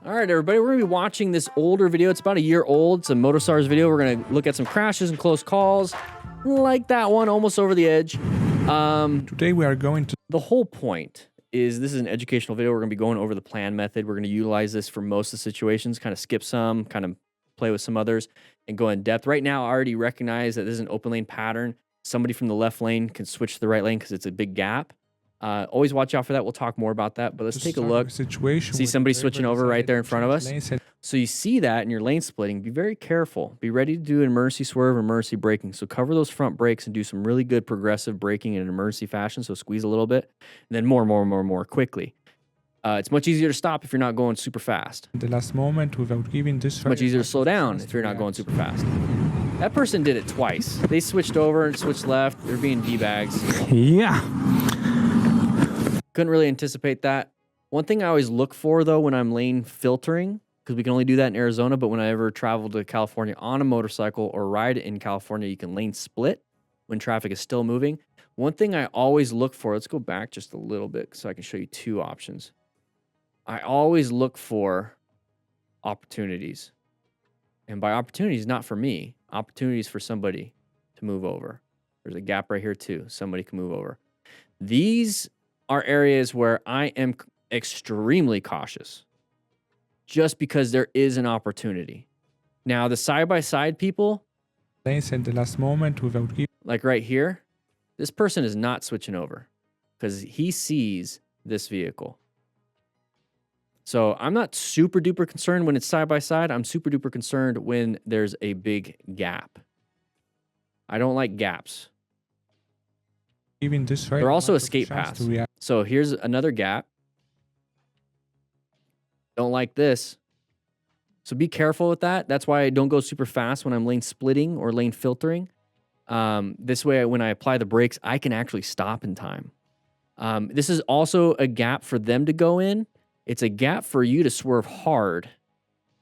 All right, everybody, we're going to be watching this older video. It's about a year old. It's a Motorsars video. We're going to look at some crashes and close calls, like that one, almost over the edge. Today we are going to... The whole point is this is an educational video. We're going to be going over the plan method. We're going to utilize this for most of the situations, kind of skip some, kind of play with some others, and go in depth. Right now, I already recognize that this is an open lane pattern. Somebody from the left lane can switch to the right lane because it's a big gap. Always watch out for that. We'll talk more about that, but let's take a look. See somebody switching over right there in front of us. So you see that in your lane splitting. Be very careful. Be ready to do an emergency swerve, emergency braking. So cover those front brakes and do some really good progressive braking in an emergency fashion. So squeeze a little bit, and then more quickly. It's much easier to stop if you're not going super fast. The last moment without giving this. Much easier to slow down if you're not going super fast. That person did it twice. They switched over and switched left. They're being D-bags. Yeah. Couldn't really anticipate that. One thing I always look for, though, when I'm lane filtering, because we can only do that in Arizona, but when I ever travel to California on a motorcycle or ride in California, you can lane split when traffic is still moving. One thing I always look for, let's go back just a little bit so I can show you two options. I always look for opportunities. And by opportunities, not for me, opportunities for somebody to move over. There's a gap right here too. Somebody can move over. These are areas where I am extremely cautious just because there is an opportunity. Now, the side-by-side people, Lanes at the last moment without giving. like right here, this person is not switching over because he sees this vehicle. So I'm not super duper concerned when it's side-by-side. I'm super duper concerned when there's a big gap. I don't like gaps. Even this right. They're also escape paths. So here's another gap. Don't like this. So be careful with that. That's why I don't go super fast when I'm lane splitting or lane filtering. This way, when I apply the brakes, I can actually stop in time. This is also a gap for them to go in. It's a gap for you to swerve hard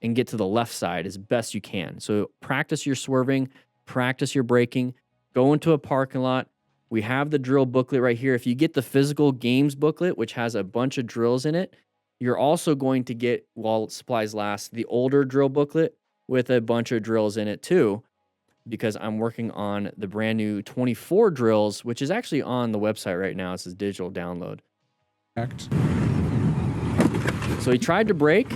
and get to the left side as best you can. So practice your swerving, practice your braking, go into a parking lot. We have the drill booklet right here. If you get the physical games booklet, which has a bunch of drills in it, you're also going to get, while supplies last, the older drill booklet with a bunch of drills in it too, because I'm working on the brand new 24 drills, which is actually on the website right now. It's a digital download. So he tried to brake.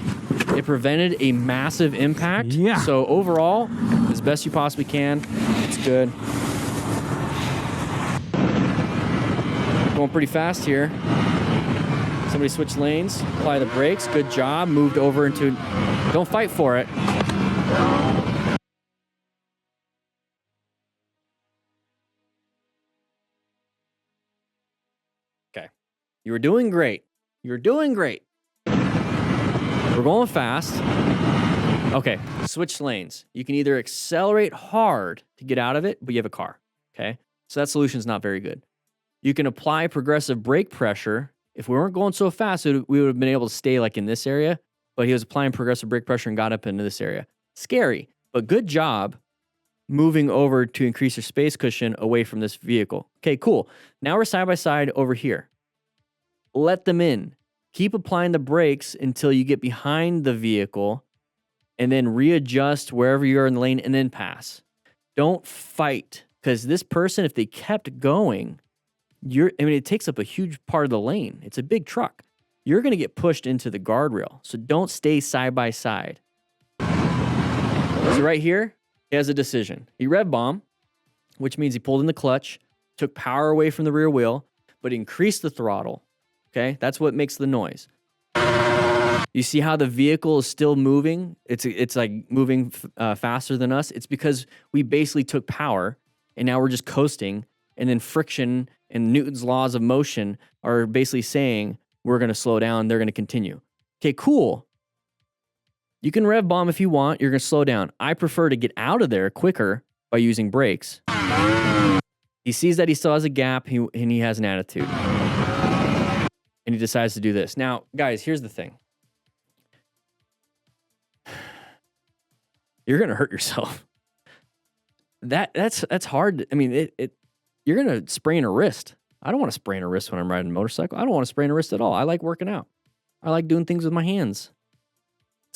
It prevented a massive impact. Yeah. So overall, as best you possibly can, it's good. Going pretty fast here. Somebody switched lanes, apply the brakes. Good job. Moved over into, don't fight for it. Okay. You were doing great. You were doing great. We're going fast. Okay. Switch lanes. You can either accelerate hard to get out of it, but you have a car. Okay. So that solution is not very good. You can apply progressive brake pressure. If we weren't going so fast, we would have been able to stay like in this area, but he was applying progressive brake pressure and got up into this area. Scary, but good job moving over to increase your space cushion away from this vehicle. Okay, cool. Now we're side by side over here. Let them in. Keep applying the brakes until you get behind the vehicle and then readjust wherever you are in the lane and then pass. Don't fight, because this person, if they kept going, it takes up a huge part of the lane. It's a big truck. You're going to get pushed into the guardrail. So don't stay side by side. So right here, he has a decision. He rev bomb, which means he pulled in the clutch, took power away from the rear wheel, but increased the throttle. Okay, that's what makes the noise. You see how the vehicle is still moving? It's like moving faster than us. It's because we basically took power, and now we're just coasting, and then friction and Newton's laws of motion are basically saying we're going to slow down, they're going to continue. Okay, cool. You can rev bomb if you want, you're going to slow down. I prefer to get out of there quicker by using brakes. He sees that he still has a gap, and he has an attitude. And he decides to do this. Now, guys, here's the thing. You're going to hurt yourself. That's hard. I mean, you're going to sprain a wrist. I don't want to sprain a wrist when I'm riding a motorcycle. I don't want to sprain a wrist at all. I like working out. I like doing things with my hands.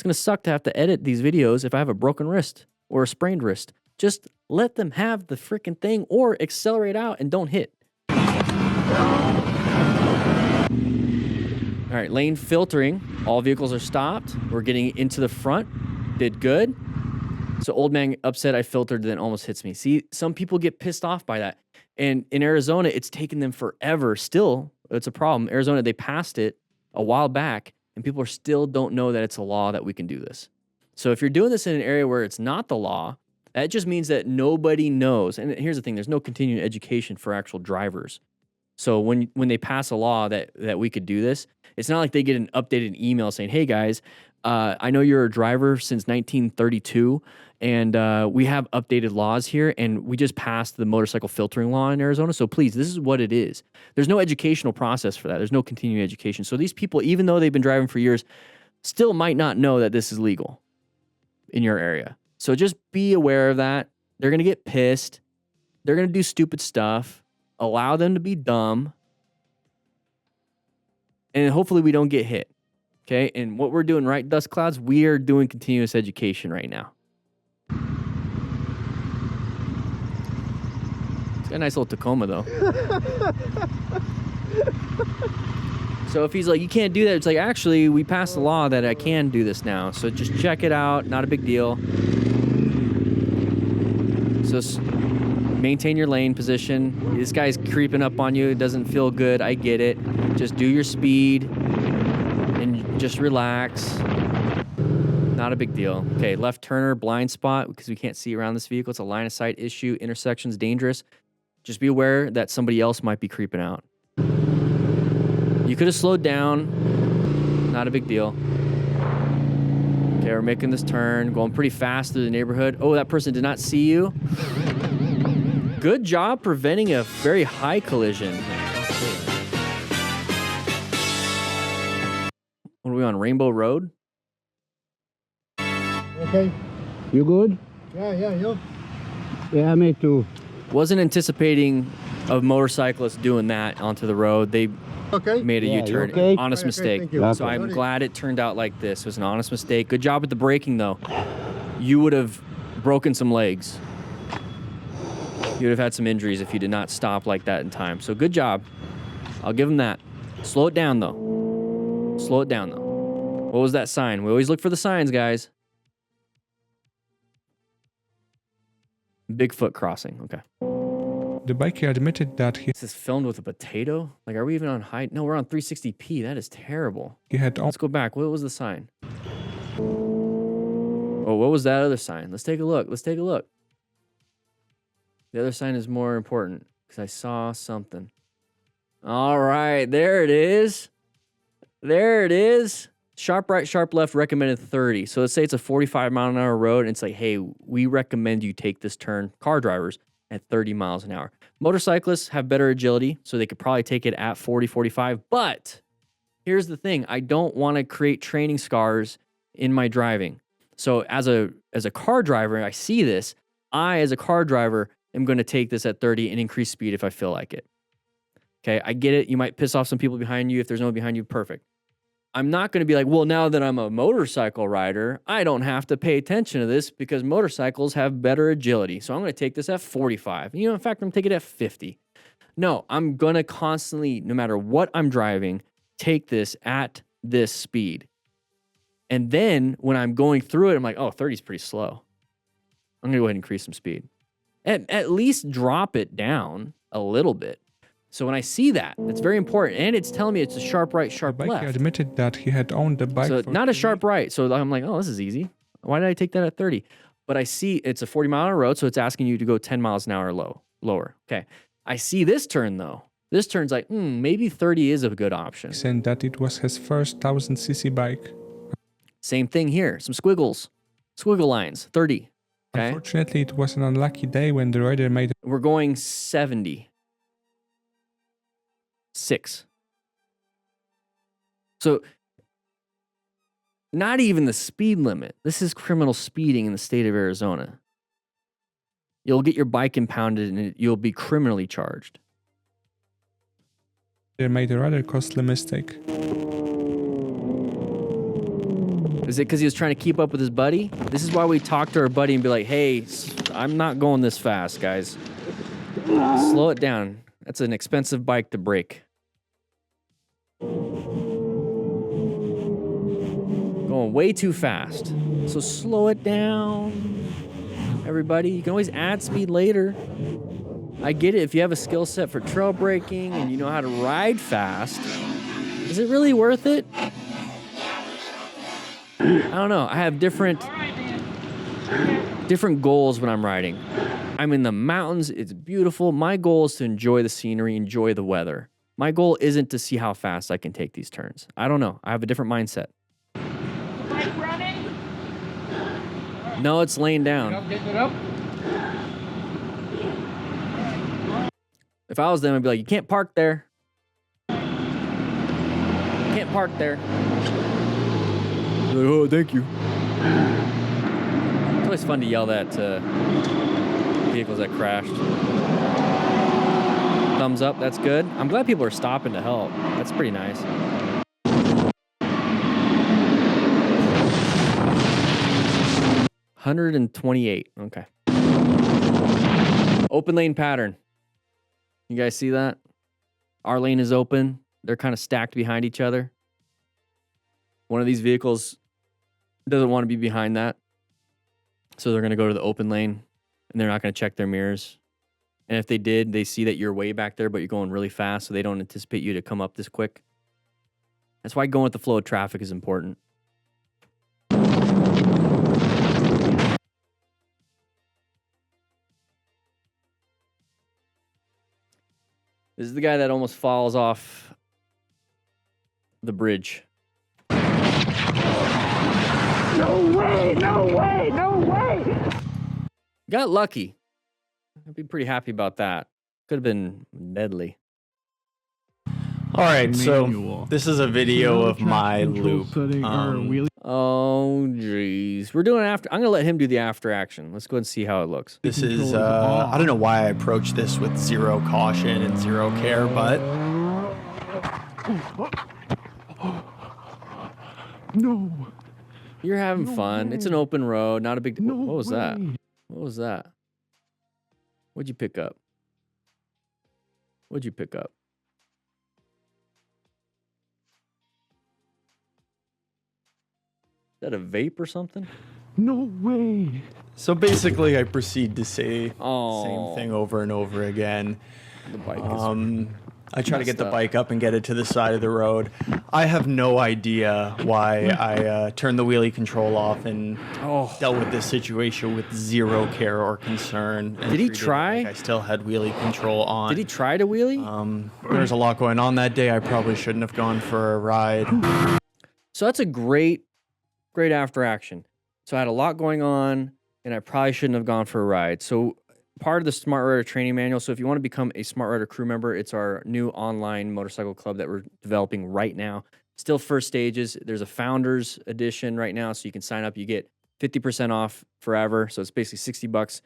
It's going to suck to have to edit these videos if I have a broken wrist or a sprained wrist. Just let them have the freaking thing or accelerate out and don't hit. All right, lane filtering. All vehicles are stopped. We're getting into the front. Did good. So old man upset I filtered, then almost hits me. See, some people get pissed off by that. And in Arizona, it's taken them forever. Still, it's a problem. Arizona, they passed it a while back, and people still don't know that it's a law that we can do this. So if you're doing this in an area where it's not the law, that just means that nobody knows. And here's the thing, there's no continuing education for actual drivers. So when they pass a law that we could do this, it's not like they get an updated email saying, hey guys, I know you're a driver since 1932, and we have updated laws here, and we just passed the motorcycle filtering law in Arizona, so please, this is what it is. There's no educational process for that. There's no continuing education. So these people, even though they've been driving for years, still might not know that this is legal in your area. So just be aware of that. They're going to get pissed. They're going to do stupid stuff. Allow them to be dumb. And hopefully we don't get hit. Okay? And what we're doing, right, Dust Clouds, we are doing continuous education right now. It's got a nice little Tacoma, though. So if he's like, you can't do that, it's like, actually, we passed a law that I can do this now. So just check it out. Not a big deal. So maintain your lane position. This guy's creeping up on you. It doesn't feel good. I get it. Just do your speed and just relax. Not a big deal. Okay, left turner, blind spot, because we can't see around this vehicle. It's a line of sight issue. Intersection's dangerous. Just be aware that somebody else might be creeping out. You could have slowed down. Not a big deal. Okay, we're making this turn, going pretty fast through the neighborhood. Oh, that person did not see you. Good job preventing a very high collision. What are we on, Rainbow Road? Okay. You good? Yeah, you? Yeah, me too. Wasn't anticipating a motorcyclist doing that onto the road. They made a U-turn. Okay? Honest mistake. Okay. So I'm glad it turned out like this. It was an honest mistake. Good job with the braking, though. You would have broken some legs. You would have had some injuries if you did not stop like that in time. So good job. I'll give him that. Slow it down, though. Slow it down, though. What was that sign? We always look for the signs, guys. Bigfoot crossing. Okay. The biker admitted that This is filmed with a potato? Like, are we even on high? No, we're on 360p. That is terrible. he had Let's go back. What was the sign? Oh, what was that other sign? Let's take a look. Let's take a look. The other sign is more important because I saw something. All right. There it is. There it is. Sharp right, sharp left, recommended 30. So let's say it's a 45-mile-an-hour road, and it's like, hey, we recommend you take this turn, car drivers, at 30 miles an hour. Motorcyclists have better agility, so they could probably take it at 40, 45. But here's the thing. I don't want to create training scars in my driving. So as a car driver, I see this. I, as a car driver, am going to take this at 30 and increase speed if I feel like it. Okay, I get it. You might piss off some people behind you. If there's no one behind you, perfect. I'm not going to be like, well, now that I'm a motorcycle rider, I don't have to pay attention to this because motorcycles have better agility. So I'm going to take this at 45. In fact, I'm going to take it at 50. No, I'm going to constantly, no matter what I'm driving, take this at this speed. And then when I'm going through it, I'm like, oh, 30 is pretty slow. I'm going to go ahead and increase some speed. At least drop it down a little bit. So when I see that, it's very important. And it's telling me it's a sharp right, sharp the biker left. admitted that he had owned the bike. So for not a 2 sharp right. So I'm like, oh, this is easy. Why did I take that at 30? But I see it's a 40-mile-an-hour road, so it's asking you to go 10 miles an hour lower. Okay. I see this turn, though. This turn's like, maybe 30 is a good option. and that it was his first 1000cc bike. Same thing here. Some squiggles. Squiggle lines. 30. Okay. Unfortunately, it was an unlucky day when the rider made We're going 70. 6. So not even the speed limit. This is criminal speeding in the state of Arizona. You'll get your bike impounded and you'll be criminally charged. a rather costly mistake. Is it because he was trying to keep up with his buddy? This is why we talk to our buddy and be like, hey, I'm not going this fast, guys. Slow it down. That's an expensive bike to break. Going way too fast. So slow it down. Everybody, you can always add speed later. I get it if you have a skill set for trail braking and you know how to ride fast. Is it really worth it? I don't know. I have different goals when I'm riding. I'm in the mountains. It's beautiful. My goal is to enjoy the scenery, enjoy the weather. My goal isn't to see how fast I can take these turns. I don't know. I have a different mindset. Bike running? No, it's laying down. Get it up. If I was them, I'd be like, you can't park there. You can't park there. Like, oh, thank you. It's always fun to yell that to vehicles that crashed. Thumbs up, that's good. I'm glad people are stopping to help. That's pretty nice. $128. Okay. Open lane pattern. You guys see that? Our lane is open. They're kind of stacked behind each other. One of these vehicles doesn't want to be behind that. So they're going to go to the open lane and they're not going to check their mirrors. And if they did, they see that you're way back there, but you're going really fast, so they don't anticipate you to come up this quick. That's why going with the flow of traffic is important. This is the guy that almost falls off the bridge. No way, no way, no way. Got lucky. I'd be pretty happy about that. Could have been deadly. All right, so Manual. this is a video of my Control loop. setting or wheelie. Oh, jeez. We're doing after. I'm going to let him do the after action. Let's go and see how it looks. This is, Control is off. I don't know why I approached this with zero caution and zero care, but No. You're having No fun. way. It's an open road. Not a big... No what was that? way. What was that? What'd you pick up? What'd you pick up? Is that a vape or something? No way. so basically I proceed to say the Oh. same thing over and over again. The bike is... I try to get the up. bike up and get it to the side of the road. I have no idea why I turned the wheelie control off and Oh. dealt with this situation with zero care or concern. and Did he treated it try? like I still had wheelie control on. Did he try to wheelie? There's a lot going on that day. I probably shouldn't have gone for a ride. So that's a great after action. So I had a lot going on, and I probably shouldn't have gone for a ride. So part of the Smart Rider training manual. So if you want to become a Smart Rider crew member, it's our new online motorcycle club that we're developing right now. Still first stages. There's a founders edition right now, so you can sign up. You get 50% off forever. So it's basically $60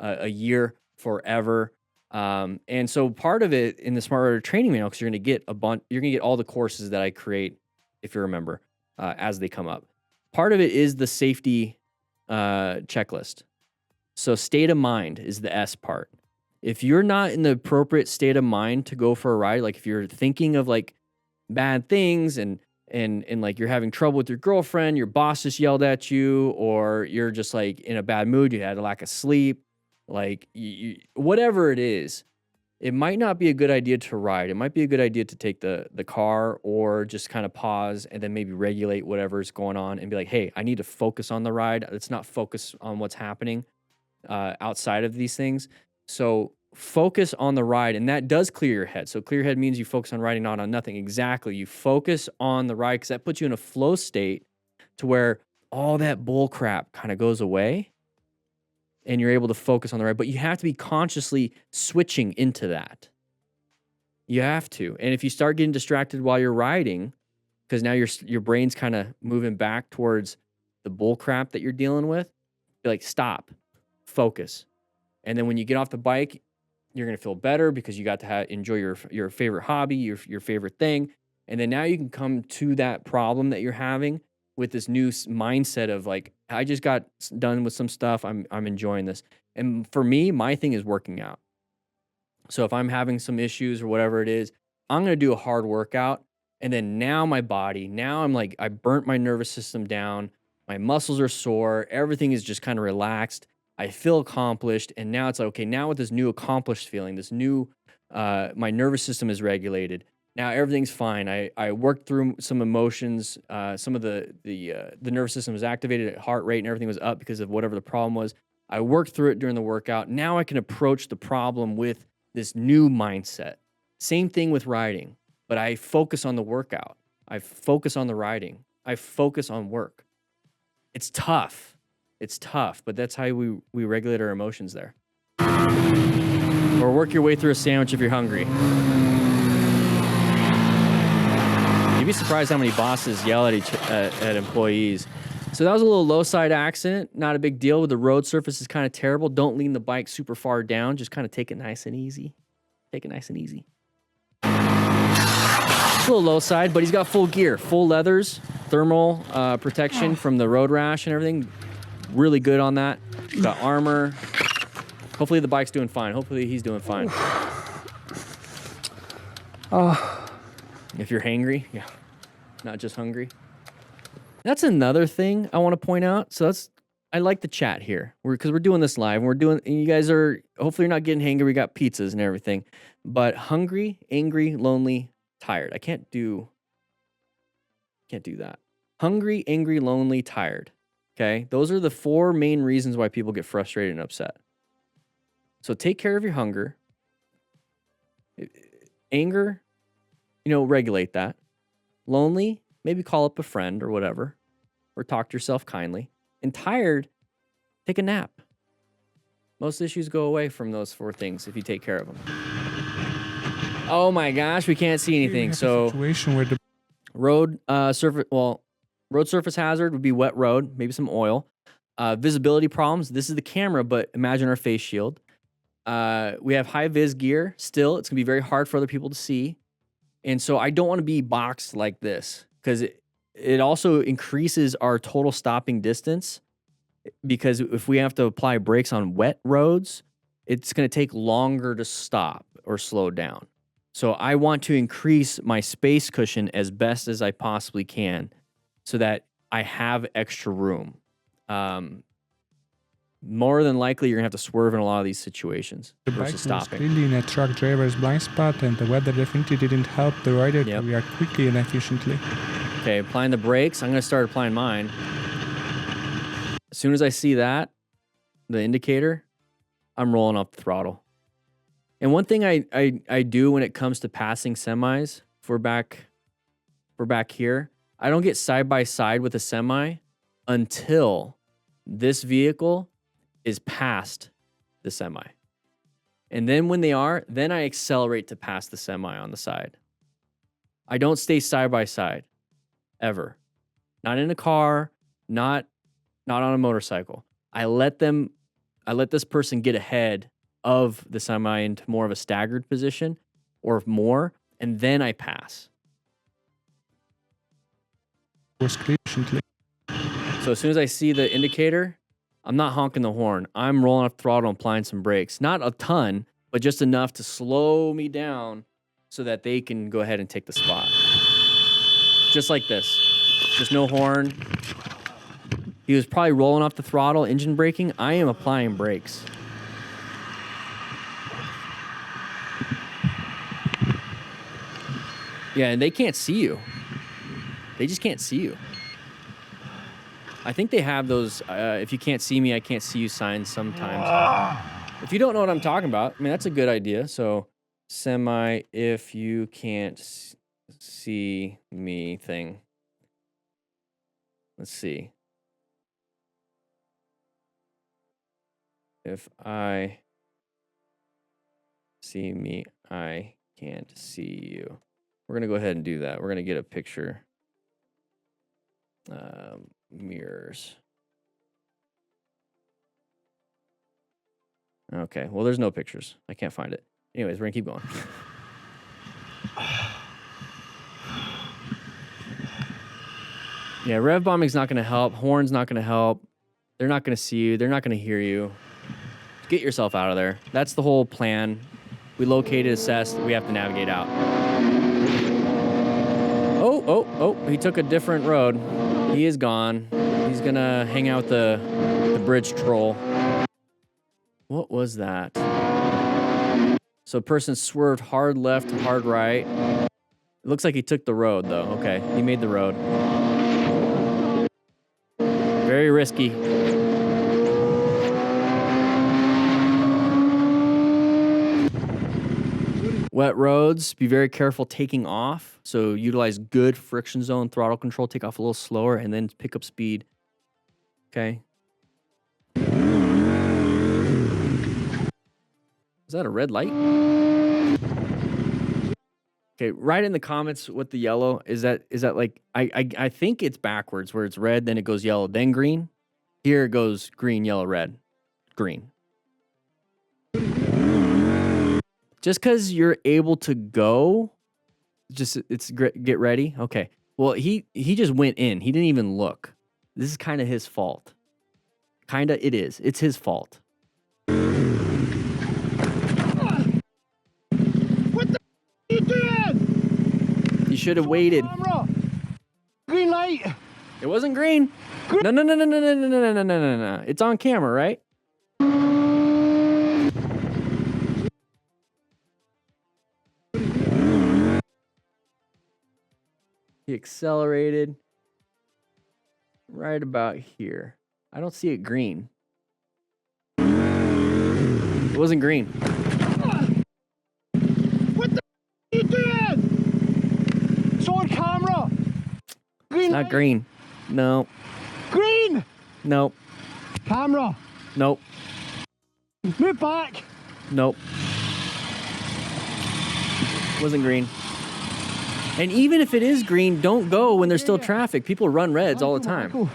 a year forever. And so part of it in the Smart Rider training manual, because you're going to get you're going to get all the courses that I create, if you remember, as they come up. Part of it is the safety checklist. So state of mind is the S part. If you're not in the appropriate state of mind to go for a ride, like if you're thinking of like bad things and like you're having trouble with your girlfriend, your boss just yelled at you, or you're just like in a bad mood, you had a lack of sleep, like whatever it is, it might not be a good idea to ride. It might be a good idea to take the car or just kind of pause and then maybe regulate whatever's going on and be like, hey, I need to focus on the ride. Let's not focus on what's happening outside of these things. So focus on the ride, and that does clear your head. So clear your head means you focus on riding, not on nothing. Exactly. You focus on the ride because that puts you in a flow state to where all that bull crap kind of goes away and you're able to focus on the ride. But you have to be consciously switching into that. You have to. And if you start getting distracted while you're riding, because now your brain's kind of moving back towards the bull crap that you're dealing with, be like, stop, focus. And then when you get off the bike, you're going to feel better because you got to enjoy your favorite hobby, your favorite thing. And then now you can come to that problem that you're having with this new mindset of like, I just got done with some stuff. I'm enjoying this. And for me, my thing is working out. So if I'm having some issues or whatever it is, I'm going to do a hard workout. And then now my body, now I'm like, I burnt my nervous system down. My muscles are sore. Everything is just kind of relaxed. I feel accomplished. And now it's like, okay, now with this new accomplished feeling, this new, my nervous system is regulated. Now everything's fine. I worked through some emotions. Some of the nervous system was activated, heart rate and everything was up because of whatever the problem was. I worked through it during the workout. Now I can approach the problem with this new mindset. Same thing with riding, but I focus on the workout. I focus on the riding. I focus on work. It's tough. It's tough, but that's how we regulate our emotions there. Or work your way through a sandwich if you're hungry. You'd be surprised how many bosses yell at employees. So that was a little low side accident. Not a big deal. The road surface is kind of terrible. Don't lean the bike super far down. Just kind of take it nice and easy. Take it nice and easy. It's a little low side, but he's got full gear, full leathers, thermal protection from the road rash and everything. Really good on that. He's got armor. Hopefully the bike's doing fine. Hopefully he's doing fine. If you're hangry, yeah, not just hungry. That's another thing I want to point out. So I like the chat here because we're doing this live. And you guys are, hopefully you're not getting hangry. We got pizzas and everything, but hungry, angry, lonely, tired. I can't do that. Hungry, angry, lonely, tired. Okay. Those are the 4 main reasons why people get frustrated and upset. So take care of your hunger. Anger, regulate that. Lonely, maybe call up a friend or whatever, or talk to yourself kindly. And tired, take a nap. Most issues go away from those 4 things if you take care of them. Oh my gosh, we can't see anything. So Situation where the road surface hazard would be wet road, maybe some oil. Visibility problems. This is the camera, but imagine our face shield. We have high vis gear. Still, it's gonna be very hard for other people to see. And so I don't want to be boxed like this because it also increases our total stopping distance, because if we have to apply brakes on wet roads, it's going to take longer to stop or slow down. So I want to increase my space cushion as best as I possibly can so that I have extra room. More than likely, you're going to have to swerve in a lot of these situations bike versus was stopping. clearly in a truck driver's blind spot, and the weather definitely didn't help the rider to react quickly and efficiently. Okay, applying the brakes. I'm going to start applying mine. As soon as I see that, the indicator, I'm rolling up the throttle. And one thing I do when it comes to passing semis, if we're back here, I don't get side by side with a semi until this vehicle is past the semi. And then when they are, then I accelerate to pass the semi on the side. I don't stay side by side ever. Not in a car, not on a motorcycle. I let this person get ahead of the semi into more of a staggered position or more, and then I pass. Was clear efficiently. So as soon as I see the indicator, I'm not honking the horn. I'm rolling up throttle and applying some brakes. Not a ton, but just enough to slow me down so that they can go ahead and take the spot. Just like this. Just no horn. He was probably rolling off the throttle, engine braking. I am applying brakes. Yeah, and they can't see you. They just can't see you. I think they have those, if you can't see me, I can't see you signs sometimes. If you don't know what I'm talking about, I mean, that's a good idea. So, semi, if you can't see me thing. Let's see. If I see me, I can't see you. We're going to go ahead and do that. We're going to get a picture. Mirrors. Okay, well, there's no pictures. I can't find it. Anyways, we're going to keep going. Yeah, rev bombing's not going to help. Horn's not going to help. They're not going to see you. They're not going to hear you. Get yourself out of there. That's the whole plan. We located, assessed. We have to navigate out. Oh, he took a different road. He is gone. He's going to hang out with the bridge troll. What was that? So a person swerved hard left, hard right. It looks like he took the road, though. Okay, he made the road. Very risky. Wet roads, be very careful taking off. So utilize good friction zone throttle control. Take off a little slower and then pick up speed. Okay. Is that a red light? Okay, write in the comments what the yellow is. That like I think it's backwards where it's red, then it goes yellow, then green. Here it goes green, yellow, red, green. Just because you're able to go, get ready. Okay. Well, he just went in. He didn't even look. This is kind of his fault. Kinda, it is. It's his fault. You doing? You should have waited. Camera. Green light. It wasn't green. No. It's on camera, right? He accelerated right about here. I don't see it green. It wasn't green. What the you doing? It's on camera. Green It's not light. green. No. Green. Nope. Camera. Nope. Move back. Nope. Wasn't green. And even if it is green, don't go when there's still traffic. People run reds all the time. Michael.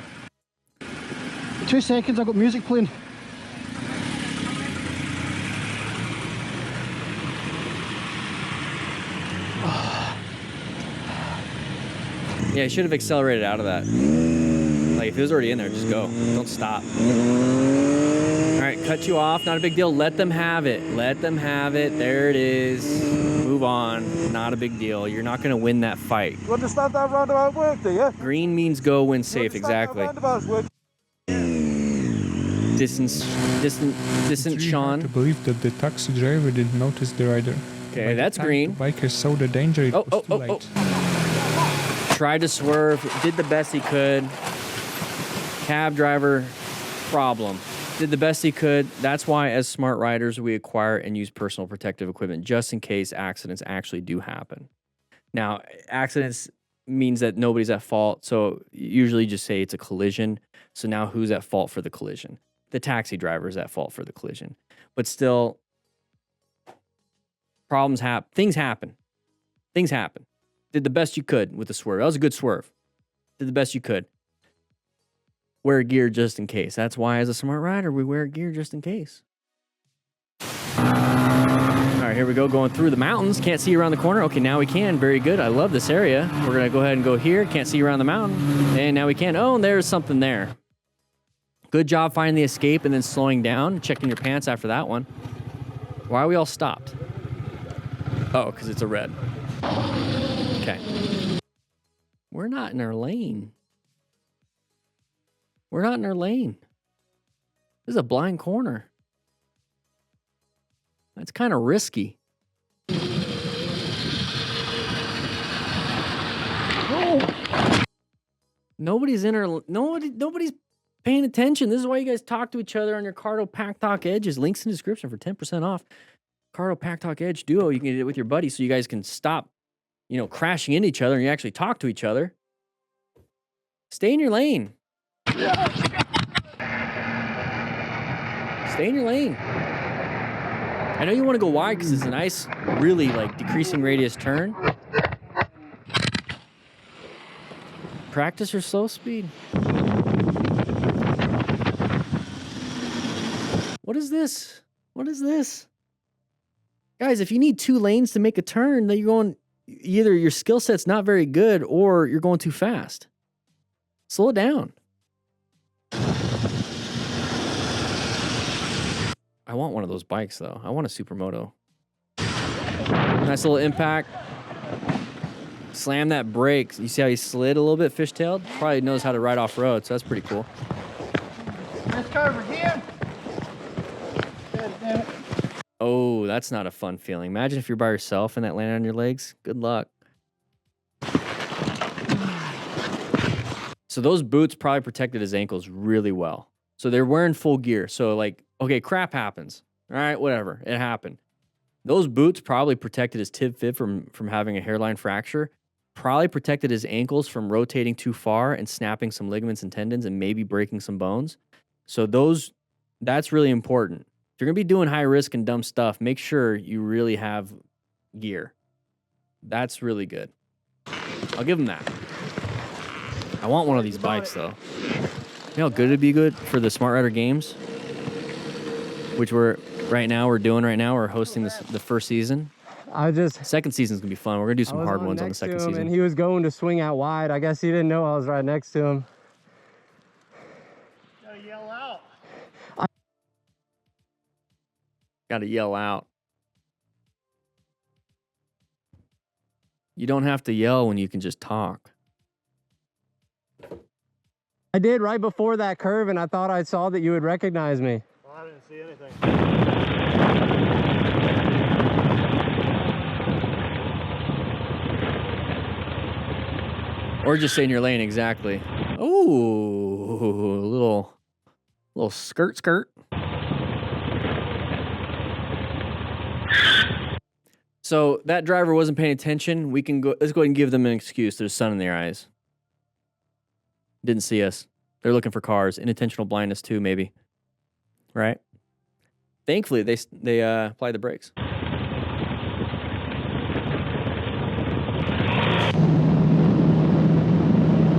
2 seconds, I've got music playing. Yeah, you should have accelerated out of that. Like, if it was already in there, just go. Don't stop. All right, cut you off. Not a big deal. Let them have it. Let them have it. There it is. Move on. Not a big deal. You're not going to win that fight. You understand how roundabout work, do you? Green means go, win safe. You understand Exactly. how roundabouts work? Distant, It's really Sean. hard to believe that the taxi driver didn't notice the rider. Okay, By the that's time green. The biker saw the danger, it was too late. Tried to swerve, did the best he could. Cab driver, problem. Did the best he could. That's why, as smart riders, we acquire and use personal protective equipment just in case accidents actually do happen. Now, accidents means that nobody's at fault, so usually just say it's a collision. So now who's at fault for the collision? The taxi driver is at fault for the collision. But still, problems happen. Things happen. Things happen. Did the best you could with the swerve. That was a good swerve. Did the best you could. Wear gear just in case. That's why, as a smart rider, we wear gear just in case. All right, here we go. Going through the mountains. Can't see around the corner. Okay, now we can. Very good. I love this area. We're going to go ahead and go here. Can't see around the mountain. And now we can. Oh, and there's something there. Good job finding the escape and then slowing down. Checking your pants after that one. Why are we all stopped? Oh, because it's a red. Okay. We're not in our lane. We're not in our lane. This is a blind corner. That's kind of risky. Oh. Nobody's in our... Nobody's paying attention. This is why you guys talk to each other on your Cardo Pack Talk Edges. Links in the description for 10% off. Cardo Pack Talk Edge Duo. You can get it with your buddy so you guys can stop, crashing into each other and you actually talk to each other. Stay in your lane. Stay in your lane. I know you want to go wide because it's a nice, really decreasing radius turn. Practice your slow speed. What is this? What is this? Guys, if you need 2 lanes to make a turn, then you're going, either your skill set's not very good or you're going too fast. Slow it down. I want one of those bikes, though. I want a supermoto. Nice little impact. Slam that brake. You see how he slid a little bit, fishtailed? Probably knows how to ride off-road, so that's pretty cool. This cover here. Oh, that's not a fun feeling. Imagine if you're by yourself and that landed on your legs. Good luck. So those boots probably protected his ankles really well. So they're wearing full gear. So like, okay, crap happens. All right, whatever. It happened. Those boots probably protected his tib fib from having a hairline fracture. Probably protected his ankles from rotating too far and snapping some ligaments and tendons and maybe breaking some bones. So that's really important. If you're going to be doing high risk and dumb stuff, make sure you really have gear. That's really good. I'll give him that. I want one of these bikes, though. You know how good it'd be good for the Smart Rider Games, which we're doing right now. We're hosting the first season. Second season's going to be fun. We're going to do some hard ones on the second season. And he was going to swing out wide. I guess he didn't know I was right next to him. Gotta yell out. Got to yell out. You don't have to yell when you can just talk. I did right before that curve, and I thought I saw that you would recognize me. Well, I didn't see anything. Or just stay in your lane, exactly. Ooh, little skirt. So that driver wasn't paying attention. Let's go ahead and give them an excuse. There's sun in their eyes. Didn't see us. They're looking for cars. Unintentional blindness too, maybe. Right? Thankfully, they applied the brakes.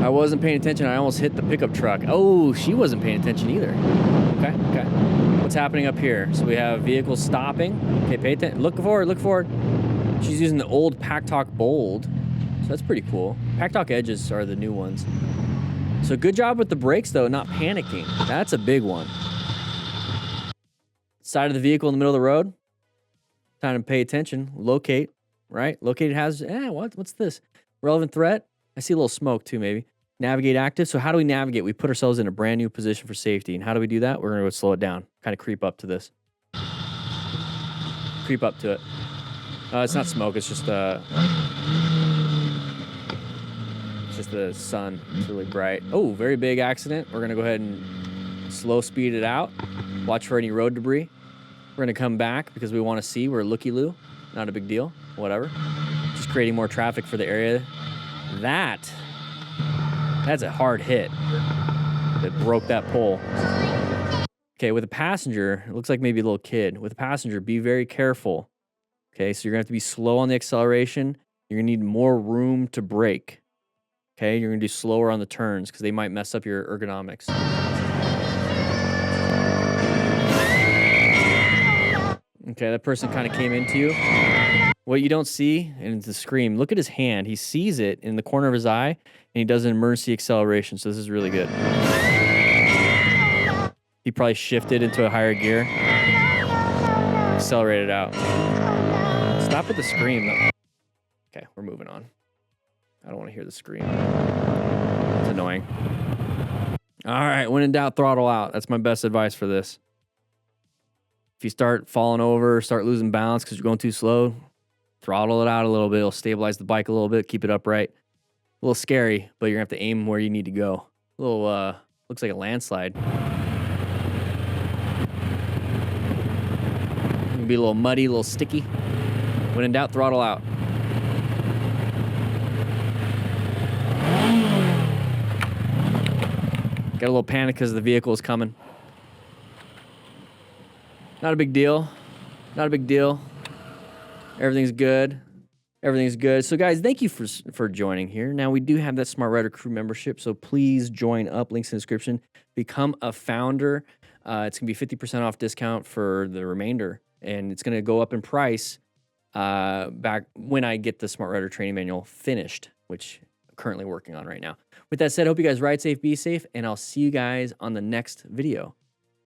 I wasn't paying attention. I almost hit the pickup truck. Oh, she wasn't paying attention either. Okay. What's happening up here? So we have vehicles stopping. Okay, pay attention. Look forward. She's using the old Pack Talk Bold. So that's pretty cool. Pack Talk Edges are the new ones. So good job with the brakes, though, not panicking. That's a big one. Side of the vehicle in the middle of the road. Time to pay attention. Locate, right? Locate has, what's this? Relevant threat. I see a little smoke, too, maybe. Navigate active. So how do we navigate? We put ourselves in a brand new position for safety. And how do we do that? We're going to go slow it down. Kind of creep up to this. Creep up to it. It's not smoke. It's just the sun. It's really bright. Oh, very big accident. We're going to go ahead and slow speed it out. Watch for any road debris. We're going to come back because we want to see. We're looky-loo. Not a big deal. Whatever. Just creating more traffic for the area. That's a hard hit that broke that pole. Okay, with a passenger, it looks like maybe a little kid. With a passenger, be very careful. Okay, so you're going to have to be slow on the acceleration. You're going to need more room to brake. Okay, you're going to do slower on the turns because they might mess up your ergonomics. Okay, that person kind of came into you. What you don't see, and it's a scream, look at his hand. He sees it in the corner of his eye, and he does an emergency acceleration, so this is really good. He probably shifted into a higher gear. Accelerated out. Stop with the scream, though. Okay, we're moving on. I don't want to hear the scream. It's annoying. All right, when in doubt, throttle out. That's my best advice for this. If you start falling over, start losing balance because you're going too slow, throttle it out a little bit. It'll stabilize the bike a little bit, keep it upright. A little scary, but you're going to have to aim where you need to go. A little, looks like a landslide. It'll be a little muddy, a little sticky. When in doubt, throttle out. Got a little panic because the vehicle is coming. Not a big deal. Not a big deal. Everything's good. Everything's good. So, guys, thank you for joining here. Now, we do have that Smart Rider Crew membership, so please join up. Links in the description. Become a founder. It's going to be 50% off discount for the remainder, and it's going to go up in price back when I get the Smart Rider training manual finished, which currently working on right now. With that said, I hope you guys ride safe, be safe, and I'll see you guys on the next video.